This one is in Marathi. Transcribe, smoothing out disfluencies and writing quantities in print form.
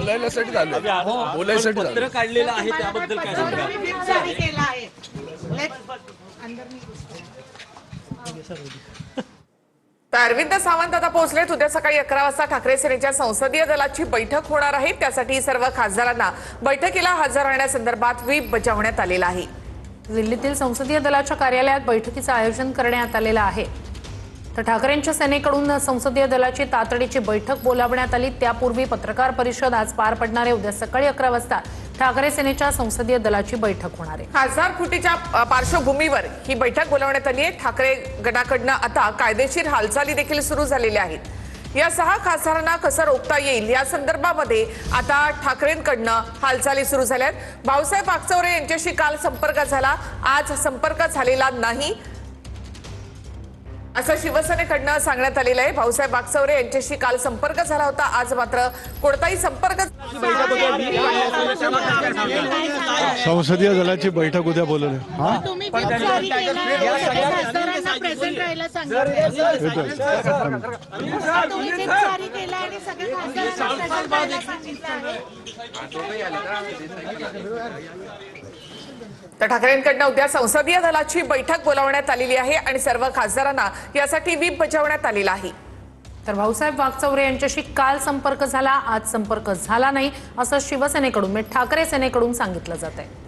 बोलायसाठी झालं, बोलायसाठी पत्र काढलेलं आहे त्याबद्दल काय सांगा? तर अरविंद सावंत आता पोहोचलेत. उद्या सकाळी 11 वाजता ठाकरे सेनेच्या संसदीय दलाची बैठक होणार आहे. त्यासाठी सर्व खासदारांना बैठकीला हजर राहण्यासंदर्भात व्हीप बजावण्यात आलेला आहे. दिल्लीतील संसदीय दलाच्या कार्यालयात बैठकीचं आयोजन करण्यात आलेलं आहे. तर ठाकरेंच्या सेनेकडून संसदीय दलाची तातडीची बैठक बोलावण्यात आली. त्यापूर्वी पत्रकार परिषद आज पार पडणार आहे. उद्या सकाळी 11 वाजता ठाकरे सेनेच्या संसदीय दलाची बैठक होणार आहे. खासदार फुटीच्या पार्श्वभूमीवर ही बैठक बोलावण्यात आली आहे. ठाकरे गटाकडनं आता कायदेशीर हालचाली देखील सुरू झालेल्या आहेत. या 6 खासदारांना कसं रोखता येईल या संदर्भामध्ये आता ठाकरेंकडनं हालचाली सुरू झाल्या आहेत. भाऊसाहेब वागचौरे यांच्याशी काल संपर्क झाला, आज संपर्क झालेला नाही असं शिवसेनेकडनं सांगण्यात आलेलं आहे. भाऊसाहेब वागचौरे यांच्याशी काल संपर्क झाला होता, आज मात्र कोणताही संपर्क. संसदीय दलाची बैठक उद्या बोलवली. तर ठाकरेंकडनं उद्या संसदीय दलाची बैठक बोलावण्यात आलेली आहे आणि सर्व खासदारांना यासाठी व्हीप बजावण्यात आलेला आहे. तर भाऊसाहेब वागचौरे यांच्याशी काल संपर्क झाला, आज संपर्क झाला नाही असं शिवसेनेकडून ठाकरे सेनेकडून सांगितलं जात आहे.